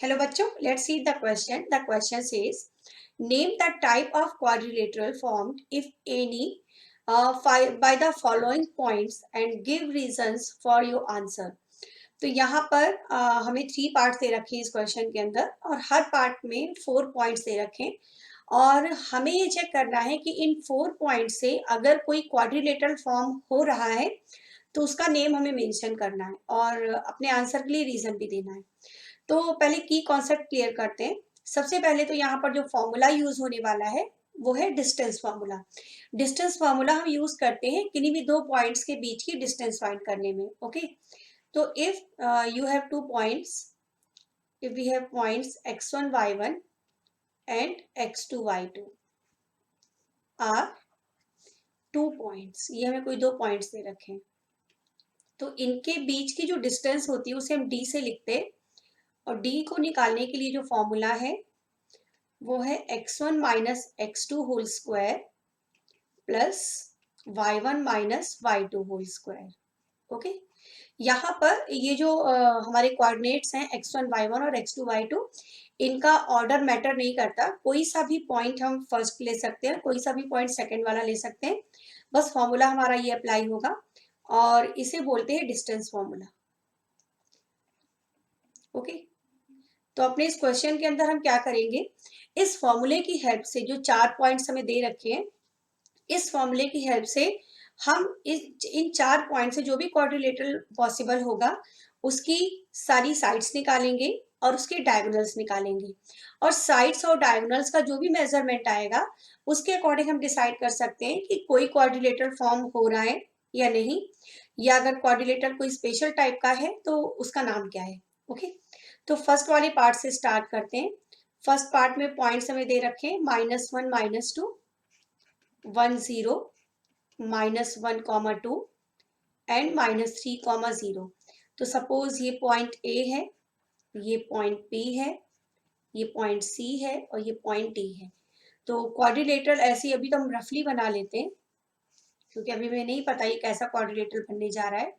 Hello बच्चों, let's see the question. The question says, name the type of quadrilateral formed if any by the following points and give reasons for your answer. तो यहाँ पर हमें 3 part दे रखे हैं इस question के अंदर और हर पार्ट में 4 पॉइंट्स दे रखे हैं और हमें ये चेक करना है कि इन 4 पॉइंट से अगर कोई क्वाड्रिलेटरल फॉर्म हो रहा है तो उसका नेम हमें मेंशन करना है और अपने आंसर के लिए रीजन भी देना है। तो पहले की कॉन्सेप्ट क्लियर करते हैं। सबसे पहले तो यहाँ पर जो फॉर्मूला यूज होने वाला है वो है डिस्टेंस फार्मूला। डिस्टेंस फार्मूला हम यूज करते हैं किन्हीं भी 2 पॉइंट्स के बीच की डिस्टेंस फाइंड करने में। ओके, तो if you have 2 points, if we have points x1 y1 and x2 y2 are 2 points, ये हमें कोई 2 पॉइंट्स दे रखे हैं, तो इनके बीच की जो डिस्टेंस होती है उसे हम d से लिखते हैं और d को निकालने के लिए जो फॉर्मूला है वो है x1 minus x2 whole square plus y1 minus y2 whole square. Okay, यहाँ पर ये जो हमारे कोऑर्डिनेट्स हैं x1 y1 और x2 y2, इनका ऑर्डर मैटर नहीं करता। कोई सा भी पॉइंट हम फर्स्ट ले सकते हैं, कोई सा भी पॉइंट सेकंड वाला ले सकते हैं, बस फॉर्मूला हमारा ये अप्लाई होगा और इसे बोलते हैं डिस्टेंस फॉर्मूला। ओके, तो अपने इस क्वेश्चन के अंदर हम क्या करेंगे, इस फॉर्मूले की हेल्प से जो 4 पॉइंट्स हमें दे रखे हैं, इस फॉर्मूले की हेल्प से हम इन 4 पॉइंट से जो भी क्वाड्रिलेटरल पॉसिबल होगा उसकी सारी साइड्स निकालेंगे और उसके डायगोनल्स निकालेंगे और साइड्स और डायगोनल्स का जो भी मेजरमेंट आएगा उसके अकॉर्डिंग हम डिसाइड कर सकते हैं कि कोई क्वाड्रिलेटरल फॉर्म हो रहा है या नहीं, या अगर क्वाड्रिलेटरल कोई स्पेशल टाइप का है तो उसका नाम क्या है। ओके, तो फर्स्ट वाले पार्ट से स्टार्ट करते हैं। फर्स्ट पार्ट में पॉइंट्स हमें दे रखे हैं -1 -2 1 0 -1 2 एंड -3 0। तो सपोज ये पॉइंट ए है, ये पॉइंट बी है, ये पॉइंट सी है और ये पॉइंट डी है। तो क्वाड्रिलेटरल ऐसे अभी तो हम रफली बना लेते हैं क्योंकि अभी हमें नहीं पता ये कैसा क्वाड्रिलेटरल बनने जा रहा है।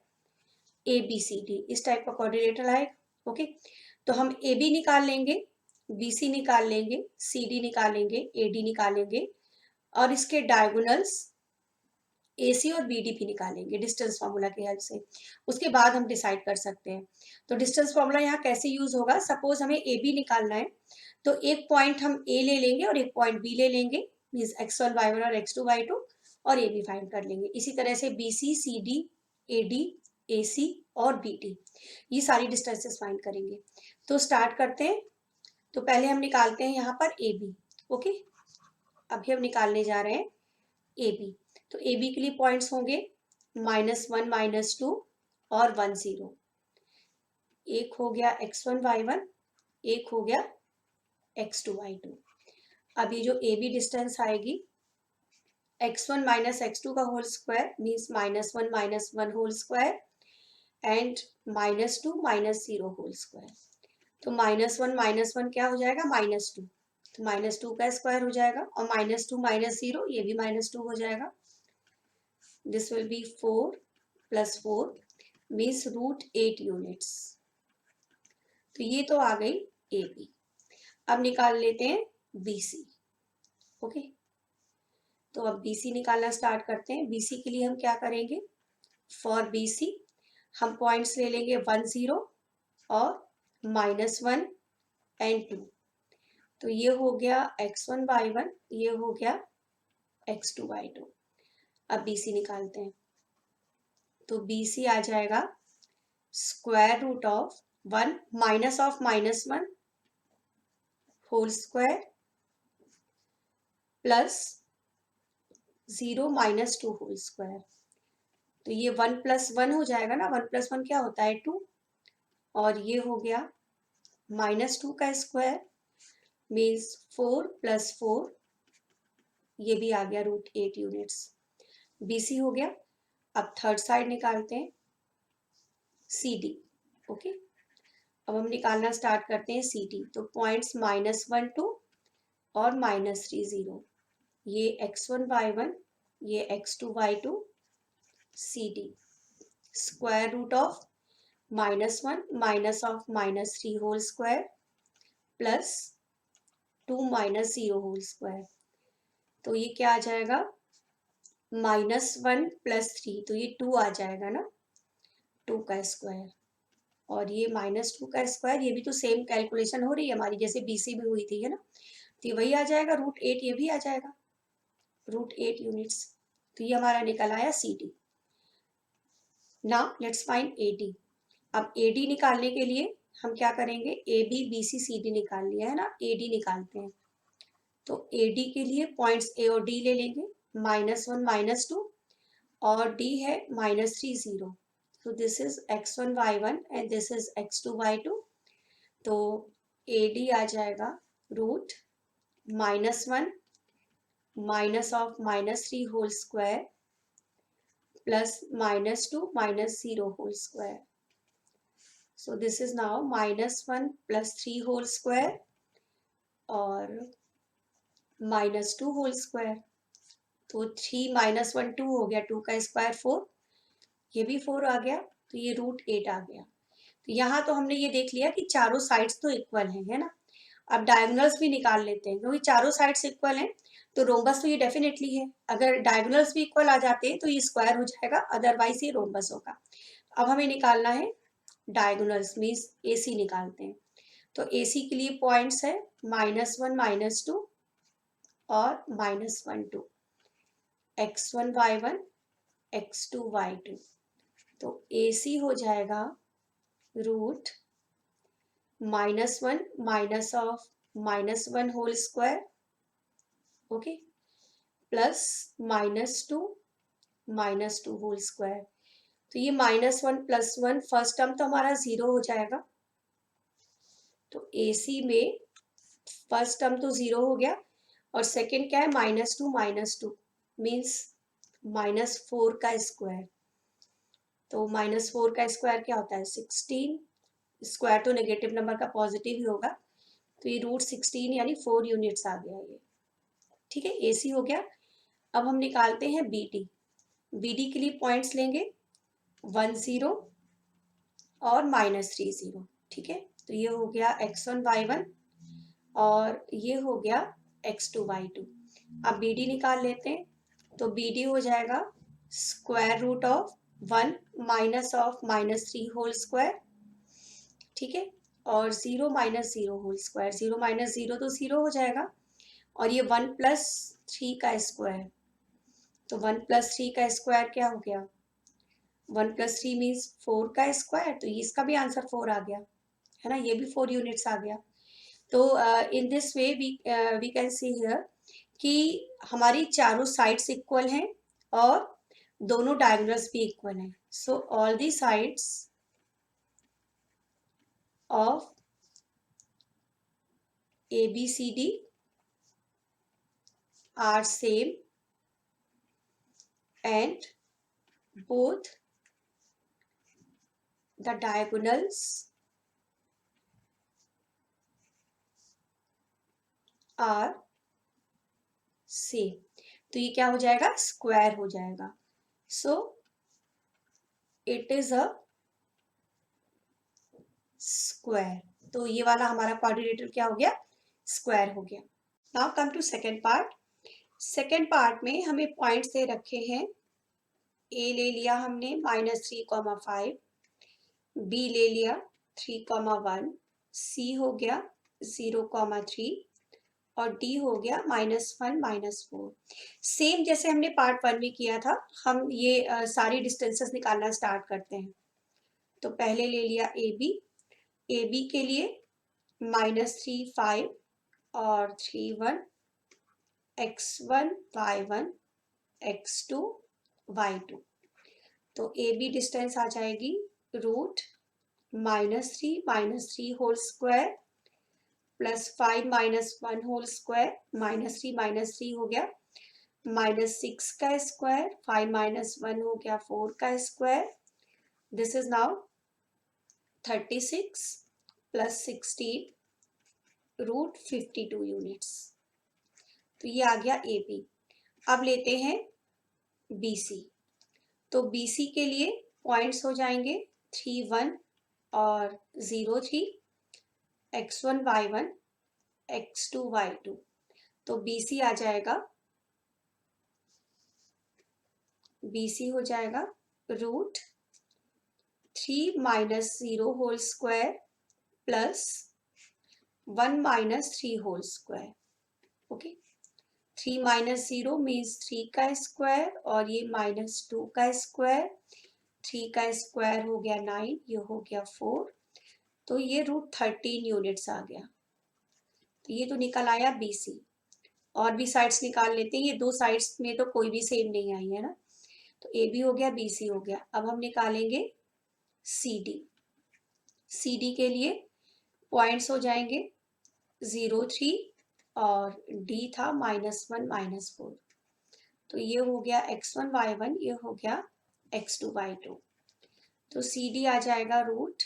ए बी सी डी इस टाइप का क्वाड्रिलेटरल आएगा। ओके, तो हम ए बी निकाल लेंगे, बी सी निकाल लेंगे, सी डी निकालेंगे, ए डी निकालेंगे और इसके डायगोनल्स ए सी और बी डी भी निकालेंगे डिस्टेंस फार्मूला की हेल्प से। उसके बाद हम डिसाइड कर सकते हैं। तो डिस्टेंस फार्मूला यहाँ कैसे यूज होगा, सपोज हमें ए बी निकालना है तो एक पॉइंट हम ए ले लेंगे और एक पॉइंट बी ले लेंगे, मीन्स x1 y1 और x2 y2 और ए बी फाइंड कर लेंगे। इसी तरह से B C C D A D A C और बी डी, ये सारी डिस्टेंसेस फाइंड करेंगे। तो स्टार्ट करते हैं। तो पहले हम निकालते हैं यहाँ पर ए बी। ओके, अभी हम निकालने जा रहे हैं ए बी। तो ए बी के लिए पॉइंट्स होंगे -1 -2 और 1 0। एक हो गया x1 y1, एक हो गया x2 y2। अब ये जो ए बी डिस्टेंस आएगी x1 माइनस x2 का whole square means -1 -1 whole square and -2 -0 whole square. तो -1 क्या हो जाएगा, -2, तो -2 का स्क्वायर हो जाएगा और -2 -0 ये भी -2 हो जाएगा। This will be 4 plus 4 means √8 units। तो ये तो आ गई ए बी। अब निकाल लेते हैं बी सी। ओके, तो अब बी सी निकालना स्टार्ट करते हैं। बी सी के लिए हम क्या करेंगे, फॉर बी सी हम पॉइंट्स ले लेंगे 1 0 और -1 एंड 2। तो ये हो गया x1 y1, ये हो गया x2 y2। अब बी सी निकालते हैं। तो बी सी आ जाएगा square root of 1 minus of -1 whole square plus 0 -2 whole square. तो ये 1 + 1 हो जाएगा ना, 1 + 1 क्या होता है 2, और ये हो गया -2 का स्क्वायर मीन्स 4 + 4, ये भी आ गया √8 यूनिट्स। बी सी हो गया। अब थर्ड साइड निकालते हैं सी डी। ओके, अब हम निकालना स्टार्ट करते हैं सी डी। तो पॉइंट्स -1 2 और -3 0, ये x1 y1, ये x2 y2, C D square root of -1 minus of -3 whole square plus 2 minus 0 whole square. तो ये क्या आ जाएगा, -1 + 3, तो ये 2 आ जाएगा ना, 2 का स्क्वायर। और ये -2 का स्क्वायर, ये भी तो सेम कैलकुलेशन हो रही है हमारी जैसे बीसी में हुई थी, है ना। तो ये वही आ जाएगा √8, ये भी आ जाएगा √8 यूनिट्स। तो ये हमारा निकल आया CD। Now let's find AD। अब AD निकालने के लिए हम क्या करेंगे, AB BC CD निकाल लिया है ना, AD निकालते हैं। तो AD के लिए पॉइंट्स A और D ले लेंगे, -1 -2, और D है -3 0। तो this is x1 y1 and this is x2 y2। तो AD आ जाएगा √-1 -(-3) whole square plus -2 -0 whole square. So this is now -1 + 3 whole square और -2 होल स्क्वायर। तो 3 - 1 2 हो गया, 2 का स्क्वायर 4, ये भी 4 आ गया, तो ये √8 आ गया। तो यहाँ तो हमने ये देख लिया कि चारों साइड्स तो इक्वल हैं, है ना। अब डायगोनल्स भी निकाल लेते हैं, क्योंकि चारों साइड्स इक्वल हैं तो रोम्बस तो ये डेफिनेटली है। अगर डायगोनल्स भी इक्वल आ जाते हैं तो ये स्क्वायर हो जाएगा, अदरवाइज ये रोम्बस होगा। अब हमें निकालना है डायगोनल्स, मीन्स AC निकालते हैं। तो AC के लिए पॉइंट्स है -1 -2 और -1 2, x1 y1 x2 y2। तो AC हो जाएगा √-1 -(-1) whole square, okay, plus -2 -2 whole square. तो ये -1 + 1, फर्स्ट टर्म तो हमारा 0 हो जाएगा। तो AC में फर्स्ट टर्म तो 0 हो गया, और सेकेंड क्या है, -2 -2 मीन्स -4 का स्क्वायर। तो -4 का स्क्वायर क्या होता है, 16। स्क्वायर तो नेगेटिव नंबर का पॉजिटिव ही होगा, तो ये √16 यानी 4 यूनिट्स आ गया ये। ठीक है, AC हो गया। अब हम निकालते हैं BD। BD के लिए पॉइंट्स लेंगे 1 0 और -3 0। ठीक है, तो ये हो गया x1 y1 और ये हो गया x2 y2। अब BD निकाल लेते हैं, तो BD हो जाएगा √1 -(-3) होल स्क्वायर, ठीक है, और 0 -0 होल स्क्वायर। 0 -0 तो 0 हो जाएगा, और ये 1 + 3 का स्क्वायर। तो 1 + 3 का स्क्वायर क्या हो गया, 1 + 3 मीन्स 4 का स्क्वायर। तो इसका भी आंसर 4 आ गया, है ना, ये भी 4 यूनिट्स आ गया। तो in this way we can see here कि हमारी चारों साइड्स इक्वल हैं और दोनों डायगोनल्स भी इक्वल हैं। So all the sides of ABCD are same and both the diagonals are same। तो ये क्या हो जाएगा, स्क्वायर हो जाएगा। So it is a square. तो ये वाला हमारा क्वाड्रिलेटरल क्या हो गया, स्क्वायर हो गया। Now come to second part. Second part में हमें पॉइंट्स दे रखे हैं। A ले लिया हमने -3, 5, B ले लिया 3, 1, C हो गया 0, 3 और D हो गया -1 -4। सेम जैसे हमने पार्ट 1 में किया था, हम ये सारी डिस्टेंसेस निकालना स्टार्ट करते हैं। तो पहले ले लिया AB के लिए -3 5 और 3 1, x1 y1 x2 y2। तो AB डिस्टेंस आ जाएगी √-3 whole square plus 5 -1 whole square, -3 हो गया, -6 का स्क्वायर, 5 -1 हो गया 4 का square. This is now 36 + 16 √52 units. तो ये आ गया AB। अब लेते हैं BC। तो BC के लिए पॉइंट्स हो जाएंगे 3 1 और 0 3, x1 y1 x2 y2। तो BC आ जाएगा, BC हो जाएगा root 3 minus 0 whole square plus 1 minus 3 whole square. Okay, 3 minus 0 means 3 का स्क्वायर और ये -2 का स्क्वायर। 3 का स्क्वायर हो गया 9, ये हो गया 4, तो ये रूट 13 यूनिट्स आ गया। तो ये तो निकल आया BC। और भी साइड्स निकाल लेते हैं, ये दो साइड्स में तो कोई भी सेम नहीं आई है ना। तो AB हो गया, BC हो गया। अब हम निकालेंगे CD। CD के लिए पॉइंट्स हो जाएंगे 0 3 और D था -1 -4। तो ये हो गया x1 y1, ये हो गया x2 y2। तो CD आ जाएगा रूट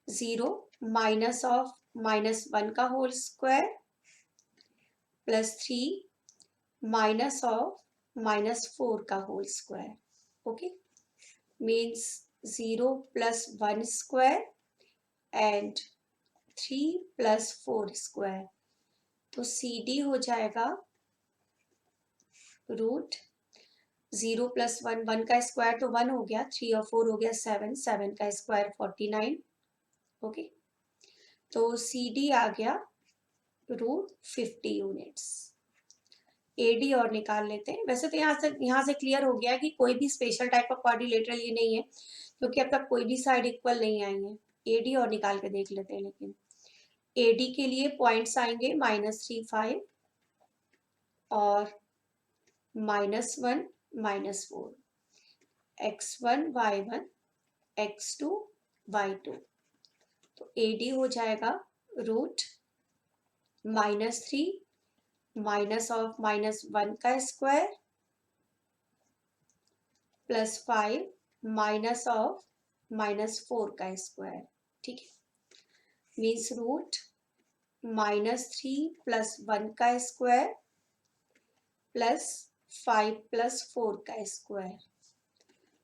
0 माइनस ऑफ -1 का whole square plus 3 minus of -4 का whole square. Okay, means 0 plus 1 square and 3 plus 4 square. तो CD हो जाएगा रूट 0 प्लस 1, 1 का स्क्वायर तो 1 हो गया, 3 और 4 हो गया 7, 7 का स्क्वायर 49। ओके, तो CD आ गया रूट 50 यूनिट्स। AD और निकाल लेते हैं। वैसे तो यहाँ से क्लियर हो गया कि कोई भी स्पेशल टाइप का क्वाड्रिलेटरल ये नहीं है, क्योंकि अब तक कोई भी साइड इक्वल नहीं आई है। AD और निकाल के देख लेते हैं। लेकिन AD के लिए पॉइंट्स आएंगे -3 5 और -1 -4, x1 y1 x2 y2। तो AD हो जाएगा रूट -3 माइनस ऑफ -1 का स्क्वायर प्लस 5 माइनस ऑफ -4 का स्क्वायर। ठीक है, मीन्स रूट -3 प्लस 1 का स्क्वायर प्लस 5 प्लस 4 का स्क्वायर।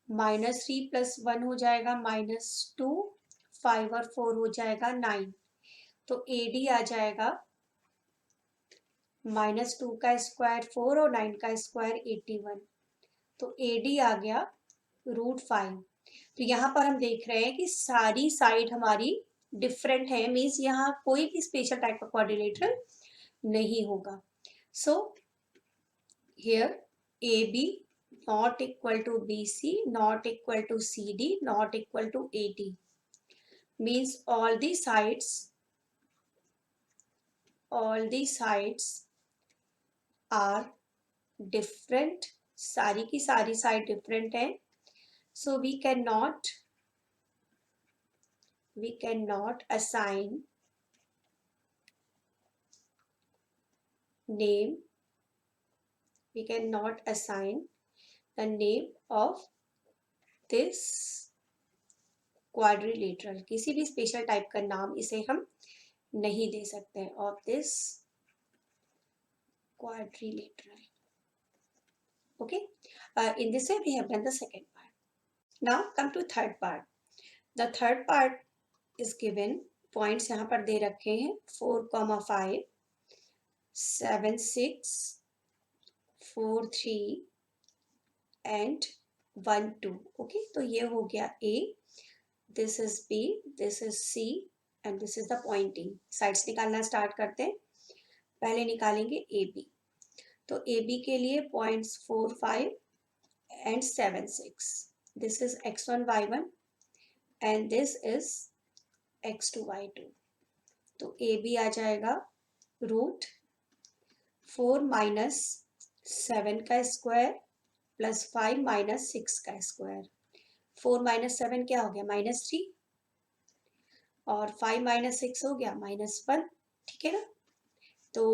-3 प्लस 1 हो जाएगा -2, 5 और 4 हो जाएगा 9। तो AD आ जाएगा -2 का स्क्वायर 4 और 9 का स्क्वायर 81। तो AD आ गया रूट 5। तो यहाँ पर हम देख रहे हैं कि सारी साइड हमारी डिफरेंट है, मीन्स यहाँ कोई भी स्पेशल टाइप का क्वाड्रिलेटरल नहीं होगा। So here AB not equal to BC, not equal to CD, not equal to AD, means all the sides are different। सारी की सारी साइड डिफरेंट है। So we cannot assign name, we cannot assign the name of this quadrilateral। किसी भी special type का नाम इसे हम नहीं दे सकते हैं, of this quadrilateral। Okay, in this way we have done the second part. Now come to third part. The third part is given, points यहाँ पर दे रखे हैं 4, 5, 7, 6, 4, 3 and 1, 2। ओके, तो ये हो गया A, this is B, this is C and this is the Poynting. Sides निकालना start करते हैं। पहले निकालेंगे AB। तो AB के लिए points 4, 5 and 7, 6। This is x1 y1 and this is x2 y2। तो AB आ जाएगा रूट 4 माइनस 7 का स्क्वायर प्लस 5 माइनस 6 का स्क्वायर। 4 माइनस 7 क्या हो गया -3 और 5 माइनस 6 हो गया -1। ठीक है ना, तो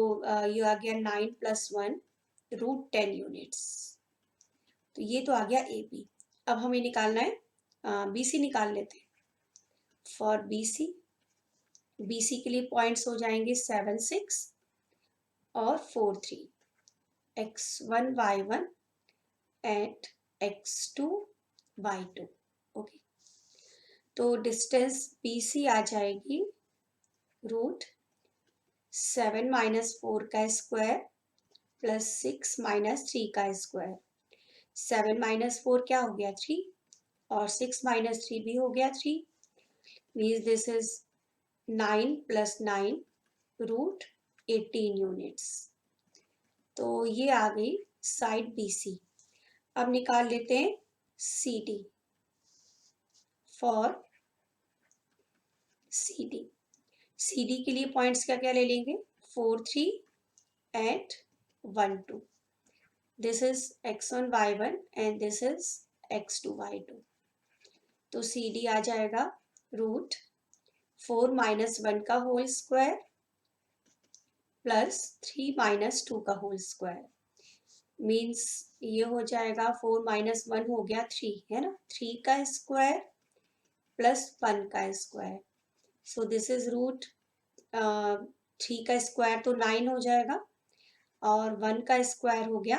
ये आ गया 9 प्लस 1 रूट 10 यूनिट्स। तो ये तो आ गया AB। अब हमें निकालना है BC निकाल लेते हैं। फॉर BC के लिए पॉइंट्स हो जाएंगे 7, 6 और 4, 3, x1 y1 and x2 y2। Okay, तो डिस्टेंस BC आ जाएगी रूट 7 माइनस 4 का स्क्वायर प्लस 6 माइनस 3 का स्क्वायर। 7 माइनस 4 क्या हो गया 3 और 6 माइनस 3 भी हो गया 3, means this is 9 plus 9 root 18 units. तो ये आ गई साइड BC। अब निकाल लेते हैं CD फॉर CD। CD के लिए पॉइंट्स क्या क्या ले लेंगे 4 3 and 1 2। This is x1 y1 and this is x2 y2। तो CD आ जाएगा रूट 4 माइनस 1 का होल स्क्वायर प्लस 3 माइनस 2 का होल स्क्वायर, मीन्स ये हो जाएगा 4 माइनस 1 हो गया 3 है ना, 3 का स्क्वायर प्लस 1 का square. So this is root 3 का स्क्वायर तो 9 हो जाएगा और 1 का स्क्वायर हो गया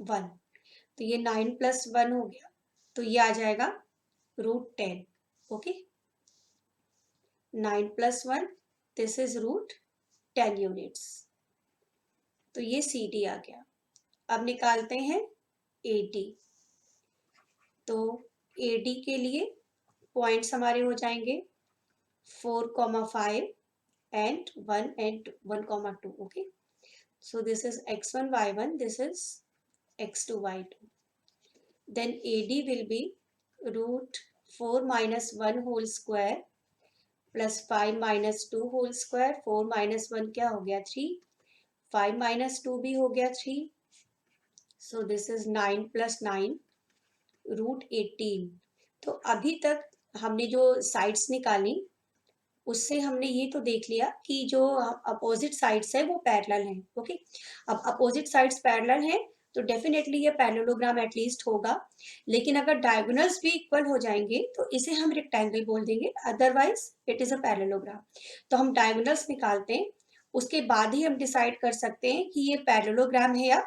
1, तो ये 9 प्लस 1 हो गया, तो ये आ जाएगा root 10। Okay, 9 plus 1 this is root 10 units. तो ये CD आ गया। अब निकालते हैं AD। तो AD के लिए पॉइंट्स हमारे हो जाएंगे 4, 5 and 1 and 1, 2. Okay, so this is x1 y1, this is x2 y2. Then AD will be root 4 minus 1 whole square plus 5 minus 2 whole square। 4 minus 1 क्या हो गया 3, 5 minus 2 भी हो गया 3, so this is 9 plus 9 root 18। तो अभी तक हमने जो साइड्स निकाली उससे हमने ये तो देख लिया कि जो अपोजिट साइड्स है वो पैरेलल हैं। ओके, अब अपोजिट साइड्स पैरेलल हैं तो डेफिनेटली ये पैरेललोग्राम एटलीस्ट होगा, लेकिन अगर डायगोनल्स भी इक्वल हो जाएंगे तो इसे हम रेक्टेंगल बोल देंगे, otherwise it is a parallelogram. तो हम डायगोनल्स निकालते हैं, उसके बाद ही हम डिसाइड कर सकते हैं कि ये पैरेललोग्राम है या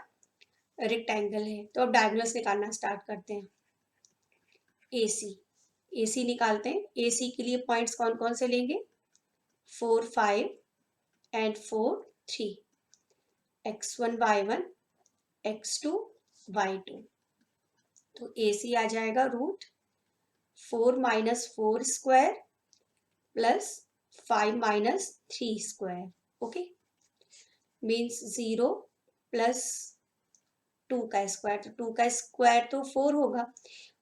रेक्टेंगल है। तो अब डायगोनल्स निकालना स्टार्ट करते हैं। AC निकालते हैं। AC के लिए पॉइंट्स कौन कौन से लेंगे 4 5 and 4 3, x1 y1 x2 y2। तो AC आ जाएगा root 4 minus 4 square plus 5 minus 3 square. Okay, means 0 plus 2 का स्क्वायर, तो 2 का स्क्वायर तो 4 होगा,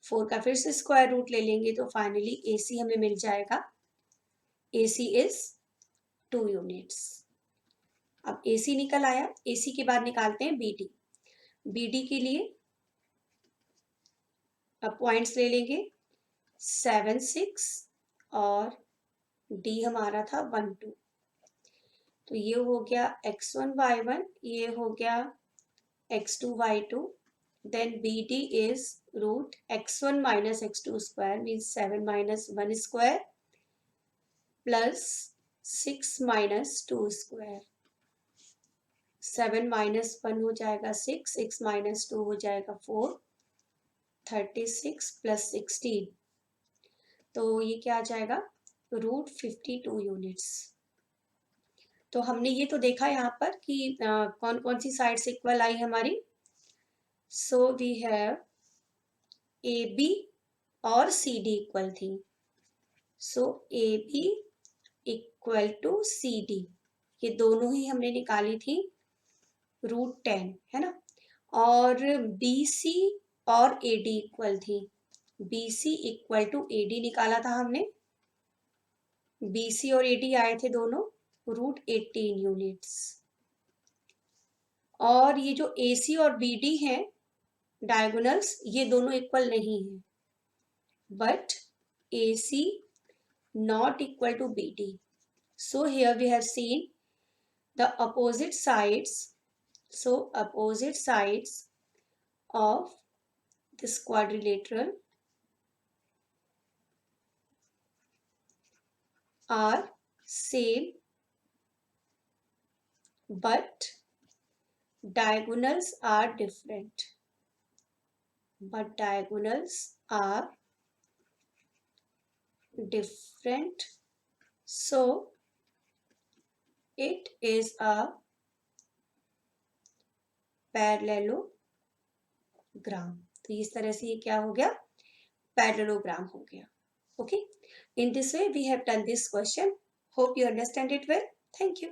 4 का फिर से स्क्वायर रूट ले लेंगे तो फाइनली AC हमें मिल जाएगा, AC इज 2 यूनिट्स। अब AC निकल आया। AC के बाद निकालते हैं BD के लिए अब पॉइंट्स ले लेंगे 7 6 और D हमारा था 1 2। तो ये हो गया x1 y1, ये हो गया x2 y2। Then BD is root x1 minus x2 square, means 7 minus 1 square plus 6 minus 2 square. 7 minus 1 हो जाएगा 6, 6 माइनस 2 हो जाएगा 4, 36 प्लस 16, तो ये क्या आ जाएगा रूट 52 यूनिट्स। तो हमने ये तो देखा यहाँ पर कि कौन कौन सी साइड्स इक्वल आई हमारी। सो वी हैव AB और CD इक्वल थी, सो AB इक्वल टू CD, ये दोनों ही हमने निकाली थी रूट 10 है ना। और BC और AD इक्वल थी, BC इक्वल टू AD निकाला था हमने, BC और AD आए थे दोनों रूट 18 यूनिट्स। और ये जो AC और BD हैं डायगोनल्स, ये दोनों इक्वल नहीं है, but AC not equal to BD. So here we have seen the opposite sides. So opposite sides of this quadrilateral are same, but diagonals are different. But diagonals are different. So it is a parallelogram. तो इस तरह से ये क्या हो गया, parallelogram हो गया। Okay, in this way we have done this question. Hope you understand it well. Thank you.